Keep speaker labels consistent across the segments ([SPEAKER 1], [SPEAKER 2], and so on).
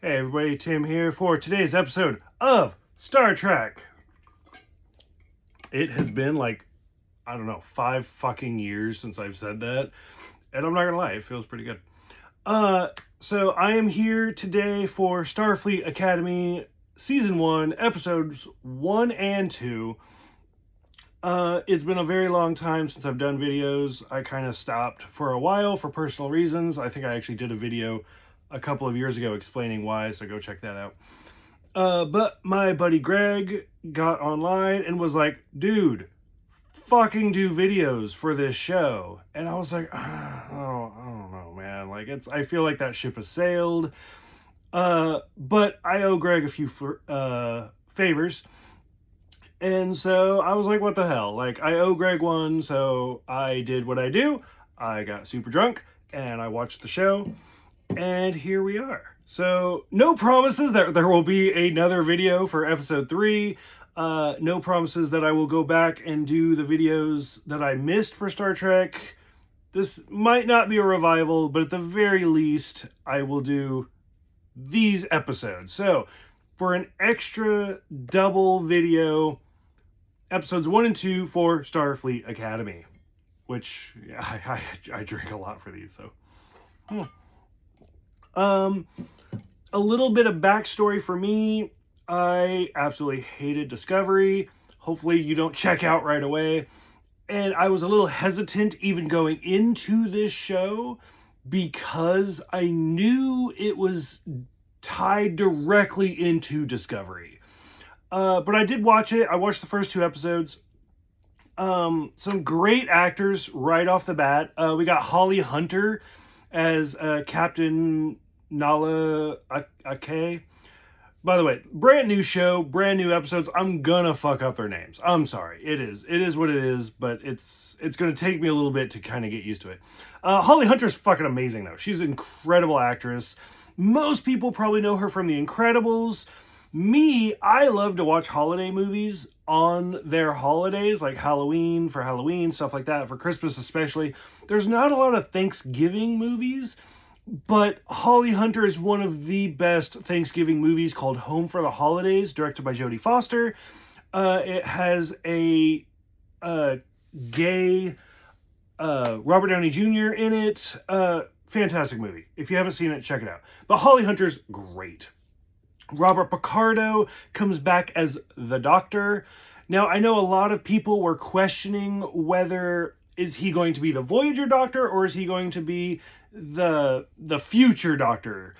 [SPEAKER 1] Hey everybody, Tim here for today's episode of Star Trek. It has been like, I don't know, 5 fucking years since I've said that. And I'm not gonna lie, it feels pretty good. So I am here today for Starfleet Academy Season 1, Episodes 1 and 2. It's been a very long time since I've done videos. I kind of stopped for a while for personal reasons. I think I actually did a video a couple of years ago explaining why, so go check that out. But my buddy Greg got online and was like, dude, fucking do videos for this show. And I was like, I don't know, man. Like, I feel like that ship has sailed. But I owe Greg a few favors. And so I was like, what the hell? Like, I owe Greg one, so I did what I do. I got super drunk and I watched the show. And here we are. So, no promises that there will be another video for episode 3. No promises that I will go back and do the videos that I missed for Star Trek. This might not be a revival, but at the very least, I will do these episodes. So, for an extra double video, episodes 1 and 2 for Starfleet Academy. Which, yeah, I drink a lot for these, so... A little bit of backstory for me. I absolutely hated Discovery. Hopefully you don't check out right away. And I was a little hesitant even going into this show because I knew it was tied directly into Discovery. But I did watch it. I watched the first 2 episodes. Some great actors right off the bat. We got Holly Hunter as Captain Nala Ake. By the way, brand new show, brand new episodes. I'm gonna fuck up their names. I'm sorry. It is what it is, but it's gonna take me a little bit to kind of get used to it. Holly Hunter's fucking amazing though. She's an incredible actress. Most people probably know her from The Incredibles. Me, I love to watch holiday movies on their holidays, like Halloween, for Halloween, stuff like that, for Christmas especially. There's not a lot of Thanksgiving movies, but Holly Hunter is one of the best Thanksgiving movies called Home for the Holidays, directed by Jodie Foster. It has a gay Robert Downey Jr. in it. Fantastic movie. If you haven't seen it, check it out. But Holly Hunter's great. Robert Picardo comes back as the Doctor. Now, I know a lot of people were questioning whether is he going to be the Voyager Doctor or is he going to be the future Doctor.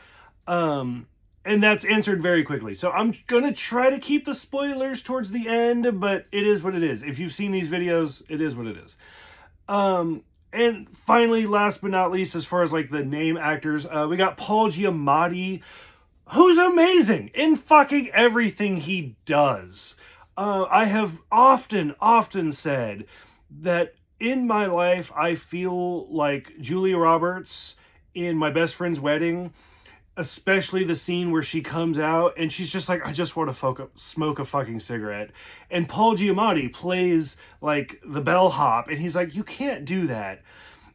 [SPEAKER 1] And that's answered very quickly. So I'm going to try to keep the spoilers towards the end, but it is what it is. If you've seen these videos, it is what it is. And finally, last but not least, as far as like the name actors, we got Paul Giamatti, who's amazing in fucking everything he does. I have often said that in my life, I feel like Julia Roberts in My Best Friend's Wedding, especially the scene where she comes out and she's just like, I just want to smoke a fucking cigarette. And Paul Giamatti plays like the bellhop and he's like, you can't do that.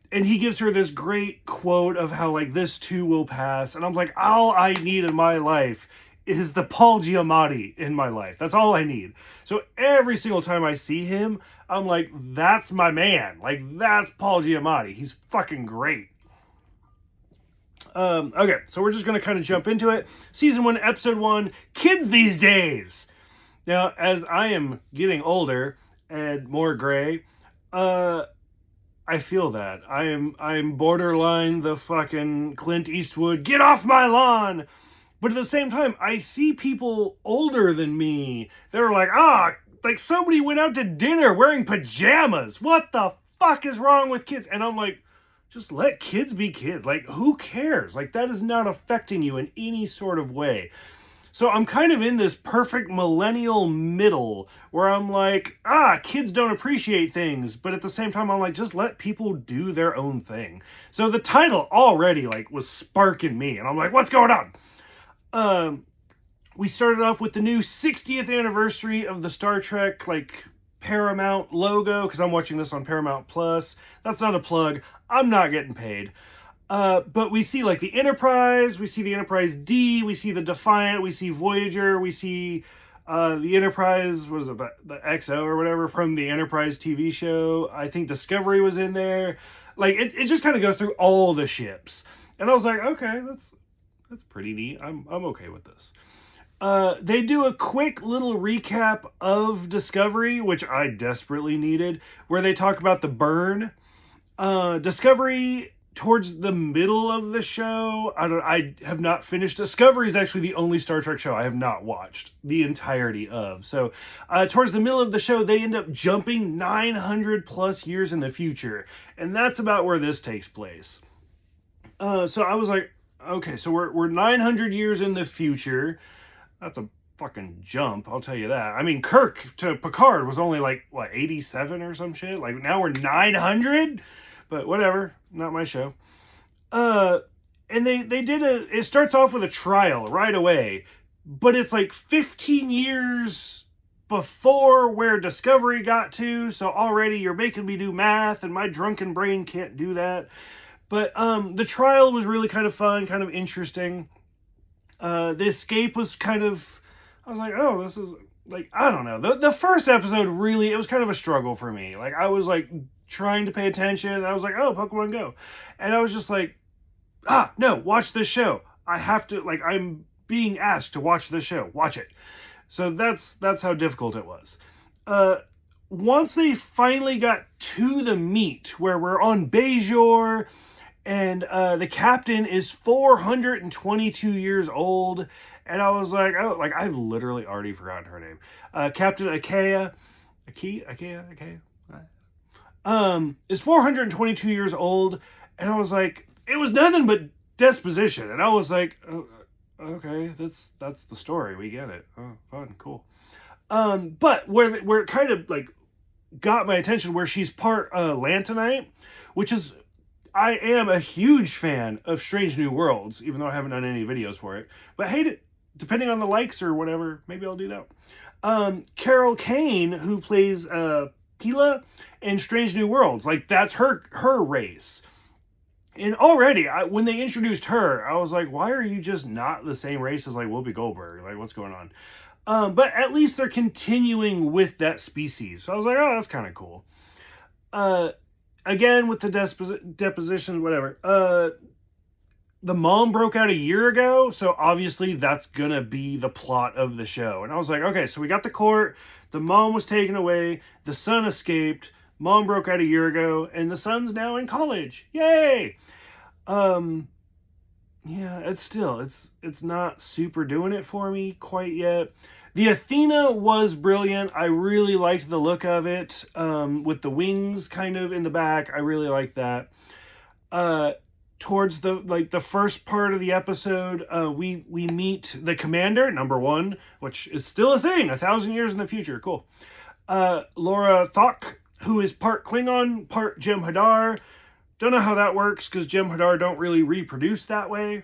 [SPEAKER 1] And he gives her this great quote of how, like, this too will pass. And I'm like, all I need in my life is the Paul Giamatti in my life. That's all I need. So every single time I see him, I'm like, that's my man. Like, that's Paul Giamatti. He's fucking great. Okay, so we're just going to kind of jump into it. Season 1, Episode 1, Kids These Days. Now, as I am getting older and more gray, I feel that. I'm borderline the fucking Clint Eastwood, get off my lawn! But at the same time, I see people older than me that are like, like somebody went out to dinner wearing pajamas. What the fuck is wrong with kids? And I'm like, just let kids be kids. Like, who cares? Like, that is not affecting you in any sort of way. So I'm kind of in this perfect millennial middle where I'm like, kids don't appreciate things. But at the same time, I'm like, just let people do their own thing. So the title already like was sparking me. And I'm like, what's going on? We started off with the new 60th anniversary of the Star Trek, like, Paramount logo, because I'm watching this on Paramount Plus. That's not a plug. I'm not getting paid. But we see like the Enterprise, we see the Enterprise D, we see the Defiant, we see Voyager, we see the Enterprise, what is it, the XO or whatever from the Enterprise TV show. I think Discovery was in there. Like it just kind of goes through all the ships. And I was like, okay, that's pretty neat. I'm okay with this. They do a quick little recap of Discovery, which I desperately needed, where they talk about the burn. Discovery, towards the middle of the show, I have not finished. Discovery is actually the only Star Trek show I have not watched the entirety of. So, towards the middle of the show, they end up jumping 900 plus years in the future. And that's about where this takes place. So I was like, okay, so we're 900 years in the future. That's a fucking jump, I'll tell you that. I mean, Kirk to Picard was only like, what, 87 or some shit? Like, now we're 900? But whatever, not my show. And they did it starts off with a trial right away, but it's like 15 years before where Discovery got to, so already you're making me do math, and my drunken brain can't do that. But the trial was really kind of fun, kind of interesting. The escape was kind of, I was like, oh, this is, like, I don't know. The first episode really, it was kind of a struggle for me. Like, I was, like, trying to pay attention, and I was like, oh, Pokemon Go. And I was just like, no, watch this show. I have to, like, I'm being asked to watch this show. Watch it. So that's how difficult it was. Once they finally got to the meet, where we're on Bajor, and the captain is 422 years old, and I was like, oh, like, I've literally already forgotten her name. Captain Akea is 422 years old, and I was like, it was nothing but disposition, and I was like, oh, okay, that's the story, we get it. Oh, fun, cool. But where it kind of like got my attention, where she's part Lantanite, which is, I am a huge fan of Strange New Worlds, even though I haven't done any videos for it. But hey, depending on the likes or whatever, maybe I'll do that. Carol Kane, who plays Pila in Strange New Worlds, like, that's her race. And already, when they introduced her, I was like, why are you just not the same race as, like, Whoopi Goldberg? Like, what's going on? But at least they're continuing with that species. So I was like, oh, that's kind of cool. Again, with the deposition, whatever. The mom broke out a year ago, so obviously that's gonna be the plot of the show. And I was like, okay, so we got the court, the mom was taken away, the son escaped, mom broke out a year ago, and the son's now in college. Yay! Yeah, it's not super doing it for me quite yet. The Athena was brilliant. I really liked the look of it, with the wings kind of in the back. I really liked that. Towards the first part of the episode, we meet the commander, number 1, which is still a thing, 1,000 years in the future. Cool. Laura Thok, who is part Klingon, part Jem'Hadar. Don't know how that works, because Jem'Hadar don't really reproduce that way.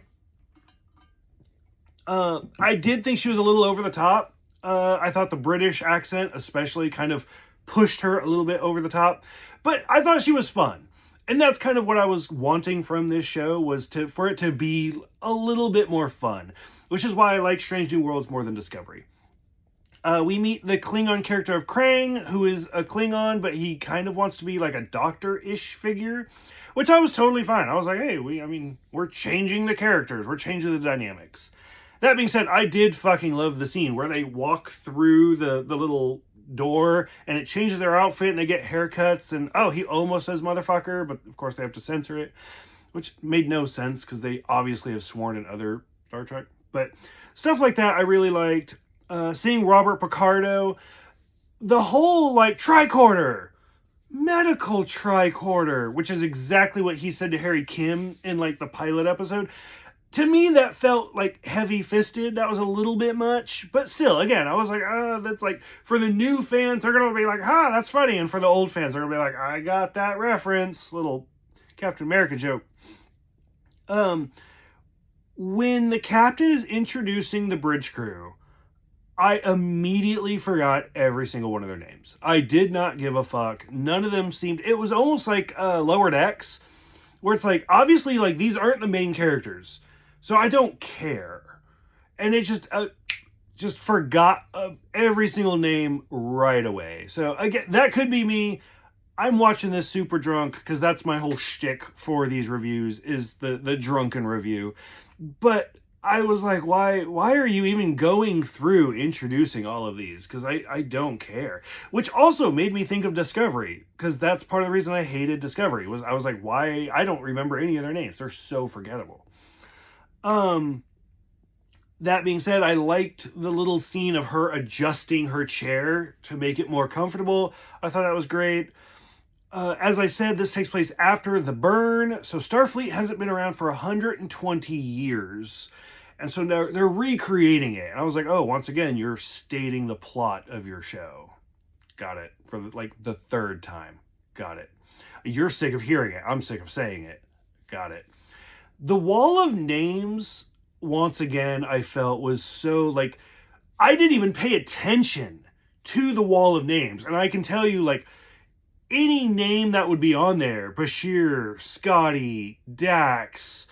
[SPEAKER 1] I did think she was a little over the top. I thought the British accent especially kind of pushed her a little bit over the top. But I thought she was fun. And that's kind of what I was wanting from this show, was for it to be a little bit more fun. Which is why I like Strange New Worlds more than Discovery. We meet the Klingon character of Krang, who is a Klingon, but he kind of wants to be like a doctor-ish figure. Which I was totally fine. I was like, hey, we're changing the characters. We're changing the dynamics. That being said, I did fucking love the scene where they walk through the little door and it changes their outfit and they get haircuts and, oh, he almost says motherfucker, but of course they have to censor it, which made no sense because they obviously have sworn in other Star Trek. But stuff like that I really liked. Seeing Robert Picardo, the whole, like, tricorder, medical tricorder, which is exactly what he said to Harry Kim in, like, the pilot episode. To me, that felt, like, heavy-fisted. That was a little bit much. But still, again, I was like, that's, like, for the new fans, they're going to be like, that's funny. And for the old fans, they're going to be like, I got that reference. Little Captain America joke. When the captain is introducing the bridge crew, I immediately forgot every single one of their names. I did not give a fuck. None of them seemed... It was almost like Lower Decks, where it's like, obviously, like, these aren't the main characters, so I don't care. And it just forgot every single name right away. So again, that could be me. I'm watching this super drunk because that's my whole shtick for these reviews, is the drunken review. But I was like, why are you even going through introducing all of these? Because I don't care. Which also made me think of Discovery, because that's part of the reason I hated Discovery. I was like, why? I don't remember any of their names. They're so forgettable. That being said, I liked the little scene of her adjusting her chair to make it more comfortable. I thought that was great. As I said, this takes place after the burn, so Starfleet hasn't been around for 120 years. And so they're recreating it. And I was like, oh, once again, you're stating the plot of your show. Got it. For like the third time. Got it. You're sick of hearing it. I'm sick of saying it. Got it. The Wall of Names, once again, I felt was so, like, I didn't even pay attention to the Wall of Names. And I can tell you, like, any name that would be on there, Bashir, Scotty, Dax,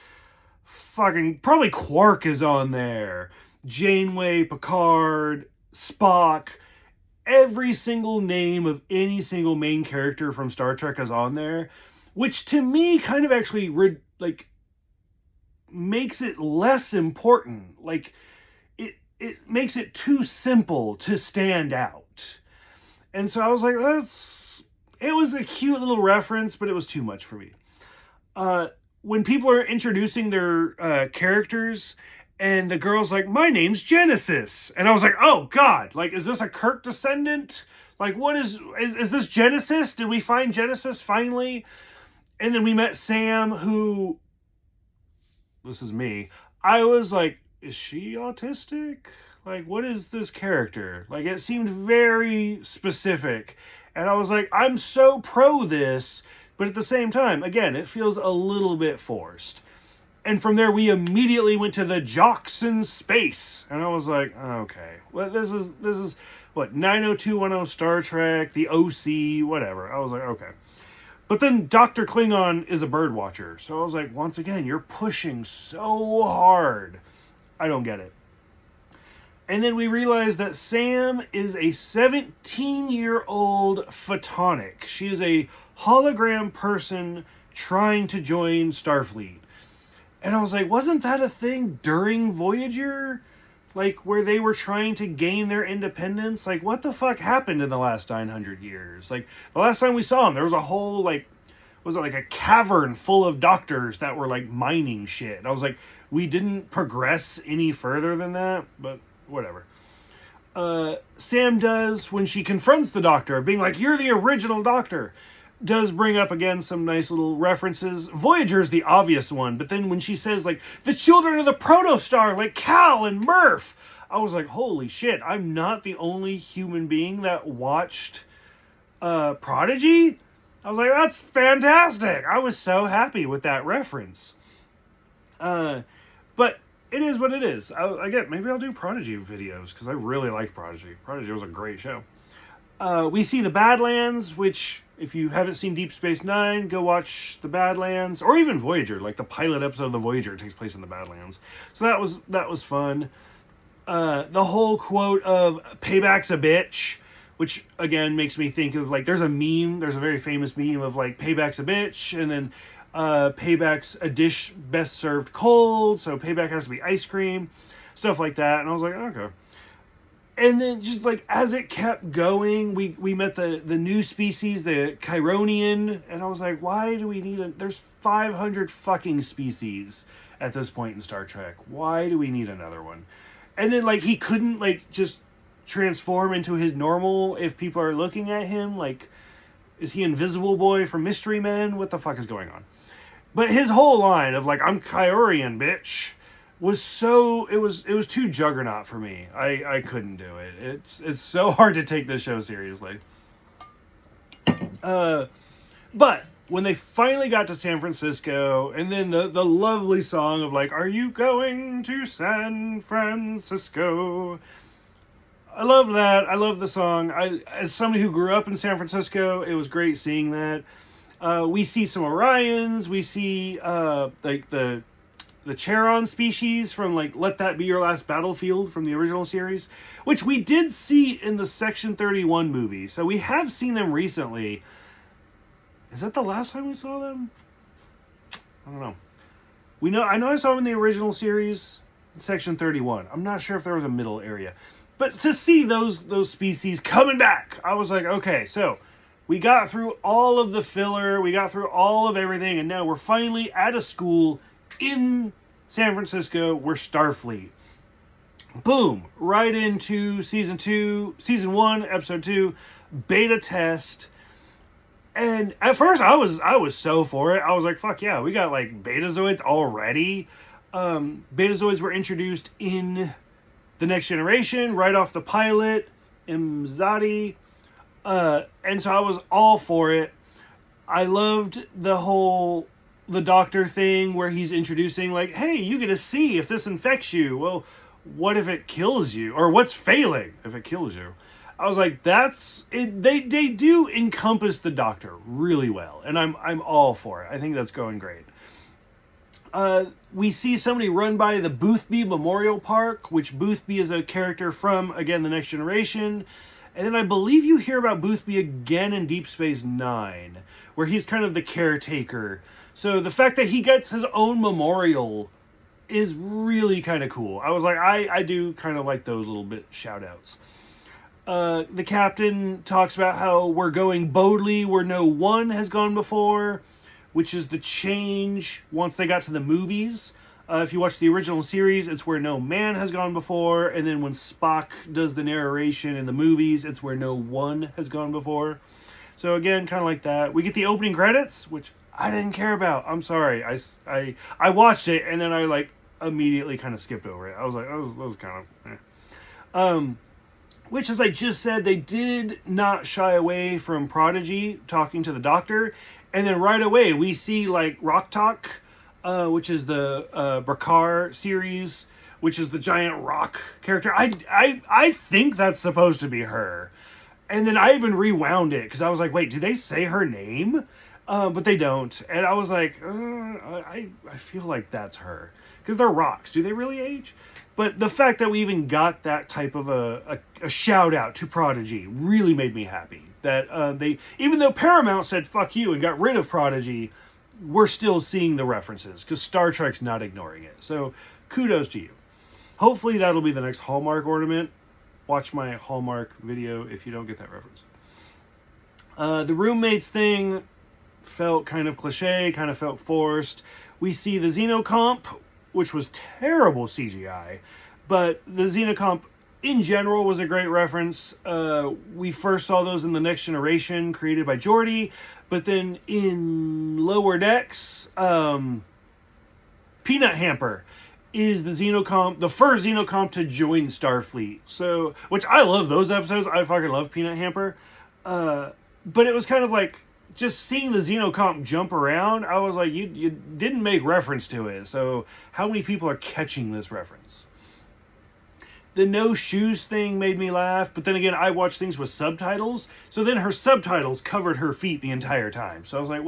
[SPEAKER 1] fucking, probably Quark is on there, Janeway, Picard, Spock, every single name of any single main character from Star Trek is on there, which to me kind of actually, like, makes it less important. Like, it makes it too simple to stand out. And so I was like, it was a cute little reference, but it was too much for me. When people are introducing their characters, and the girl's like, my name's Genesis. And I was like, oh, God. Like, is this a Kirk descendant? Like, what is this Genesis? Did we find Genesis finally? And then we met Sam, who, this is me, I was like, is she autistic? Like, what is this character? Like, it seemed very specific. And I was like, I'm so pro this, but at the same time, again, it feels a little bit forced. And from there, we immediately went to the jocks in space. And I was like, okay, well, this is what, 90210 Star Trek, the OC, whatever. I was like, okay. But then Dr. Klingon is a bird watcher. So I was like, once again, you're pushing so hard. I don't get it. And then we realized that Sam is a 17-year-old photonic. She is a hologram person trying to join Starfleet. And I was like, wasn't that a thing during Voyager? Like, where they were trying to gain their independence? Like, what the fuck happened in the last 900 years? Like, the last time we saw them, there was a whole, like, was it like a cavern full of doctors that were, like, mining shit? And I was like, we didn't progress any further than that? But whatever. Sam does, when she confronts the Doctor, being like, you're the original Doctor, does bring up again some nice little references. Voyager's the obvious one, but then when she says, like, the children of the protostar, like Cal and Murph, I was like, holy shit, I'm not the only human being that watched Prodigy? I was like, that's fantastic. I was so happy with that reference. But it is what it is. Again, maybe I'll do Prodigy videos, because I really like Prodigy. Prodigy was a great show. We see the Badlands, which, if you haven't seen Deep Space Nine, go watch the Badlands, or even Voyager. Like, the pilot episode of the Voyager takes place in the Badlands. So that was fun. The whole quote of "payback's a bitch," which again makes me think of, like, there's a very famous meme of, like, payback's a bitch, and then payback's a dish best served cold, so payback has to be ice cream, stuff like that. And I was like, okay. And then just, like, as it kept going, we met the new species, the Chironian, and I was like, why do we need there's 500 fucking species at this point in Star Trek. Why do we need another one? And then, like, he couldn't, like, just transform into his normal if people are looking at him. Like, is he Invisible Boy from Mystery Men? What the fuck is going on? But his whole line of, like, I'm Kyorian, bitch, was so, it was too Juggernaut for me. I couldn't do it. It's so hard to take this show seriously. But when they finally got to San Francisco, and then the lovely song of, like, are you going to San Francisco? I love that. I love the song. As somebody who grew up in San Francisco, it was great seeing that. We see some Orions. We see like the Charon species from like Let That Be Your Last Battlefield from the original series, which we did see in the Section 31 movie. So we have seen them recently. Is that the last time we saw them? I don't know. I know I saw them in the original series, Section 31. I'm not sure if there was a middle area. But to see those species coming back, I was like, okay, so we got through all of the filler, we got through all of everything, and now we're finally at a school in San Francisco. We're Starfleet. Boom, right into season 1, episode 2, beta test. And at first I was so for it. I was like, fuck yeah, we got like Betazoids already. Betazoids were introduced in The Next Generation right off the pilot, Imzadi. And so I was all for it. I loved the doctor thing where he's introducing like, hey, you get to see if this infects you. Well, what if it kills you? Or what's failing if it kills you? I was like, that's it. They do encompass the doctor really well, and I'm all for it. I think that's going great. We see somebody run by the Boothby Memorial Park, which Boothby is a character from, again, The Next Generation. And then I believe you hear about Boothby again in Deep Space Nine, where he's kind of the caretaker. So the fact that he gets his own memorial is really kind of cool. I was like, I do kind of like those little bit shout outs. The captain talks about how we're going boldly where no one has gone before, which is the change once they got to the movies. If you watch the original series, it's where no man has gone before, and then when Spock does the narration in the movies, it's where no one has gone before. So again, kind of like that. We get the opening credits, which I didn't care about. I'm sorry. I watched it, and then I like immediately kind of skipped over it. I was like, that was kind of which, as I just said, they did not shy away from Prodigy talking to the Doctor. And then right away, we see, like, Rock Talk, which is the Brakar series, which is the giant rock character. I think that's supposed to be her. And then I even rewound it, because I was like, wait, do they say her name? But they don't. And I was like, I feel like that's her. Because they're rocks. Do they really age? But the fact that we even got that type of a shout out to Prodigy really made me happy. That they, even though Paramount said fuck you and got rid of Prodigy, we're still seeing the references because Star Trek's not ignoring it. So kudos to you. Hopefully that'll be the next Hallmark ornament. Watch my Hallmark video if you don't get that reference. The roommates thing felt kind of cliche, kind of felt forced. We see the Xenocomp, which was terrible CGI, but the Xenocomp in general was a great reference. We first saw those in The Next Generation, created by Geordi, but then in Lower Decks, Peanut Hamper is the Xenocomp, the first Xenocomp to join Starfleet. So, which I love those episodes. I fucking love Peanut Hamper. But it was kind of like, just seeing the Xenocomp jump around, I was like, you didn't make reference to it. So how many people are catching this reference? The no shoes thing made me laugh, but then again, I watch things with subtitles. So then her subtitles covered her feet the entire time. So I was like,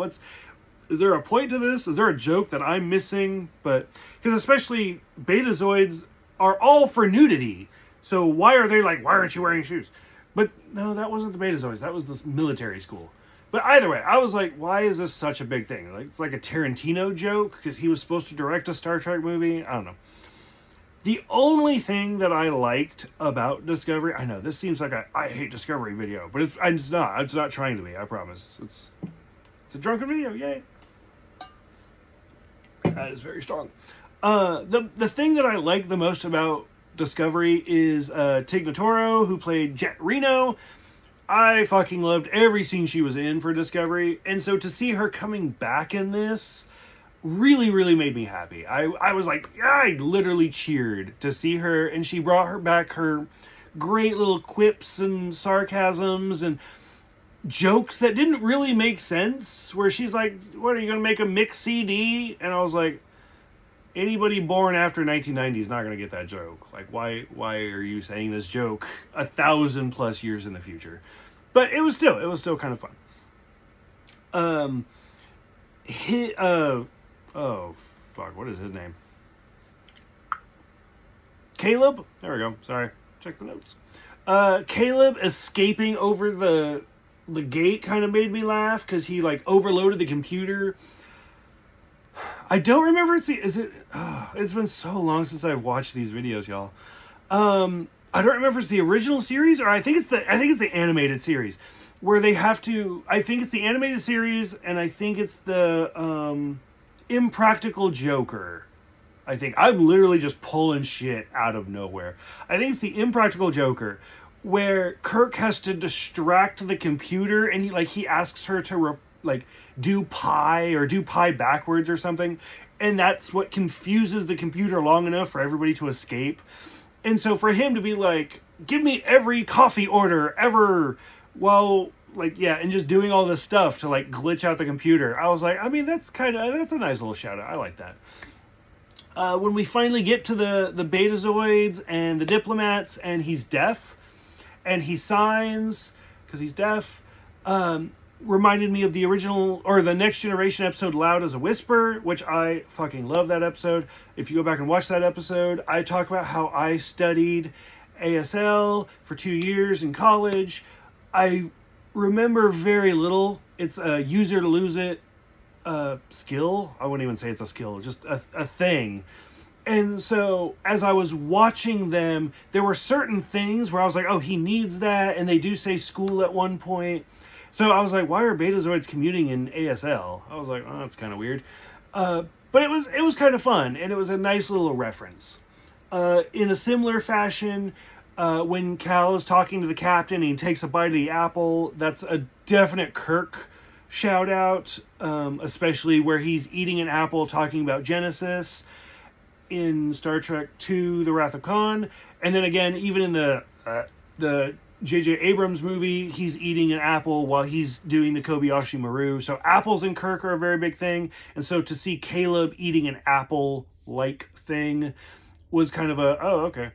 [SPEAKER 1] is there a point to this? Is there a joke that I'm missing? But, because especially Betazoids are all for nudity. So why are they like, why aren't you wearing shoes? But no, that wasn't the Betazoids. That was this military school. But either way, I was like, why is this such a big thing? Like, it's like a Tarantino joke because he was supposed to direct a Star Trek movie. I don't know. The only thing that I liked about Discovery, I know this seems like I hate Discovery video, but it's not. It's not trying to be, I promise. It's a drunken video, yay. That is very strong. The thing that I like the most about Discovery is Tig Notaro, who played Jet Reno. I fucking loved every scene she was in for Discovery, and so to see her coming back in this really, really made me happy. I was like, I literally cheered to see her, and she brought her back her great little quips and sarcasms and jokes that didn't really make sense, where she's like, what, are you going to make a mix CD? And I was like, anybody born after 1990 is not going to get that joke. Like, why are you saying this joke 1,000+ years in the future? But it was still kind of fun. He, oh, fuck, what is his name? Caleb? There we go. Sorry. Check the notes. Caleb escaping over the gate kind of made me laugh because he like overloaded the computer. I don't remember. It's been so long since I've watched these videos, y'all. I don't remember if it's the original series or I think it's the animated series where they have to. I think it's the animated series, and I think it's the Impractical Joker. I think I'm literally just pulling shit out of nowhere. I think it's the Impractical Joker where Kirk has to distract the computer, and he asks her to do pi backwards or something, and that's what confuses the computer long enough for everybody to escape. And so for him to be like, give me every coffee order ever, and just doing all this stuff to like glitch out the computer, I was like, I mean, that's a nice little shout out. I like that. When we finally get to the Betazoids and the diplomats, and he's deaf, and he signs because he's deaf, reminded me of the original, or the Next Generation episode, Loud as a Whisper, which I fucking love that episode. If you go back and watch that episode, I talk about how I studied ASL for 2 years in college. I remember very little. It's a use it or lose it skill. I wouldn't even say it's a skill, just a thing. And so as I was watching them, there were certain things where I was like, oh, he needs that. And they do say school at one point. So I was like, why are Betazoids commuting in ASL? I was like, oh, that's kind of weird. But it was kind of fun, and it was a nice little reference. In a similar fashion, when Cal is talking to the captain and he takes a bite of the apple, that's a definite Kirk shout out, especially where he's eating an apple talking about Genesis in Star Trek II, The Wrath of Khan. And then again, even in the J.J. Abrams movie, he's eating an apple while he's doing the Kobayashi Maru. So apples in Kirk are a very big thing. And so to see Caleb eating an apple-like thing was kind of oh, okay.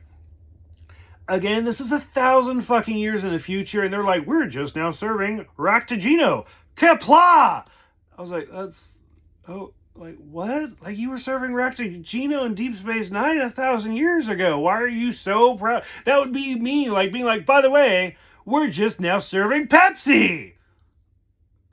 [SPEAKER 1] Again, this is 1,000 fucking years in the future, and they're like, we're just now serving Ractigino. Kepla! I was like, what? Like, you were serving Ractigino in Deep Space Nine 1,000 years ago. Why are you so proud? That would be me, like, being like, by the way, we're just now serving Pepsi!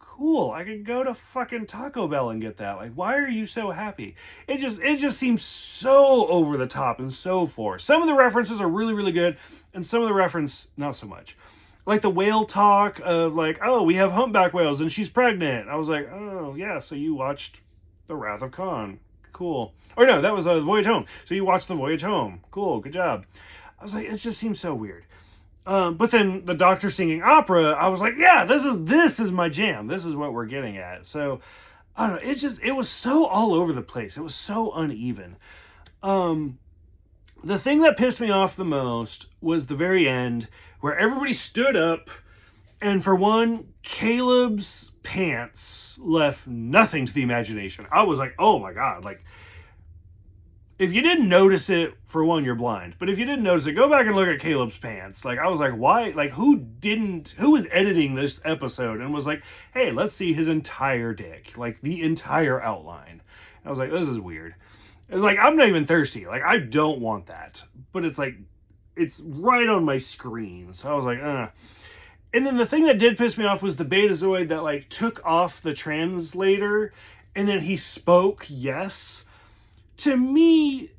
[SPEAKER 1] Cool, I could go to fucking Taco Bell and get that. Like, why are you so happy? It just seems so over the top and so forced. Some of the references are really, really good, and some of the reference, not so much. Like the whale talk of like, oh, we have humpback whales and she's pregnant. I was like, oh, yeah, so you watched The Wrath of Khan. Cool. Or no, that was The Voyage Home. So you watched The Voyage Home. Cool, good job. I was like, it just seems so weird. But then the Doctor singing opera, I was like, yeah, this is my jam. This is what we're getting at. So, I don't know, it was so all over the place. It was so uneven. The thing that pissed me off the most was the very end, where everybody stood up, and for one, Caleb's pants left nothing to the imagination. I was like, oh my god, like, if you didn't notice it, for one, you're blind. But if you didn't notice it, go back and look at Caleb's pants. Like, I was like, why? Like, who was editing this episode and was like, hey, let's see his entire dick. Like, the entire outline. And I was like, this is weird. It's like, I'm not even thirsty. Like, I don't want that. But it's like, it's right on my screen. So I was like, And then the thing that did piss me off was the Betazoid that, like, took off the translator. And then he spoke yes. To me,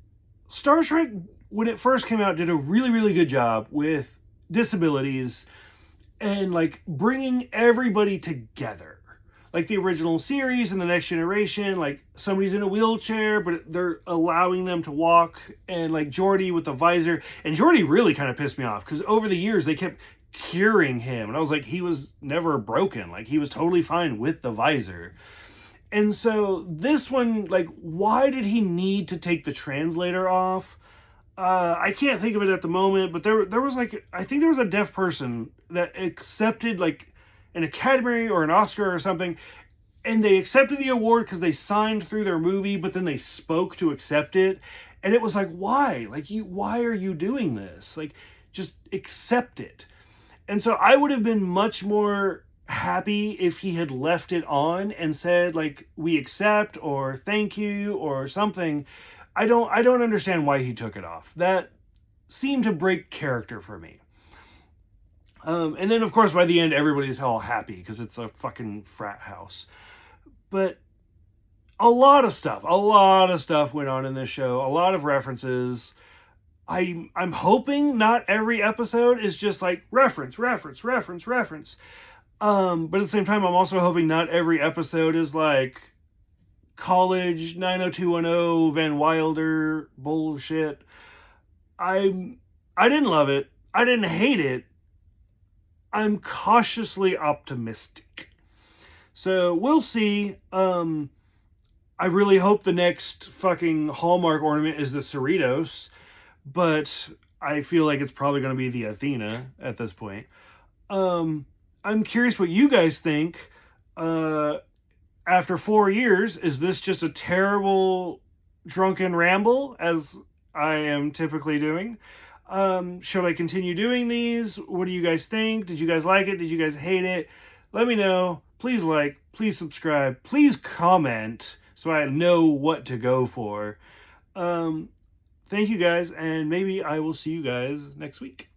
[SPEAKER 1] Star Trek, when it first came out, did a really, really good job with disabilities and, like, bringing everybody together. Like the original series and the Next Generation, like, somebody's in a wheelchair, but they're allowing them to walk. And, like, Geordi with the visor. And Geordi really kind of pissed me off, because over the years, they kept curing him. And I was like, he was never broken. Like, he was totally fine with the visor. And so this one, like, why did he need to take the translator off? I can't think of it at the moment, but there was, like, I think there was a deaf person that accepted, like, an Academy or an Oscar or something, and they accepted the award because they signed through their movie, but then they spoke to accept it. And it was like, why? Like, why are you doing this? Like, just accept it. And so I would have been much more happy if he had left it on and said like we accept or thank you or something. I don't understand why he took it off. That seemed to break character for me. And then of course by the end everybody's all happy because it's a fucking frat house. But a lot of stuff went on in this show. A lot of references. I'm hoping not every episode is just like reference. But at the same time, I'm also hoping not every episode is like college 90210 Van Wilder bullshit. I didn't love it. I didn't hate it. I'm cautiously optimistic. So we'll see. I really hope the next fucking Hallmark ornament is the Cerritos, but I feel like it's probably going to be the Athena at this point. I'm curious what you guys think. After 4 years, is this just a terrible drunken ramble, as I am typically doing? Should I continue doing these? What do you guys think? Did you guys like it? Did you guys hate it? Let me know. Please like, please subscribe, please comment so I know what to go for. Thank you guys, and maybe I will see you guys next week.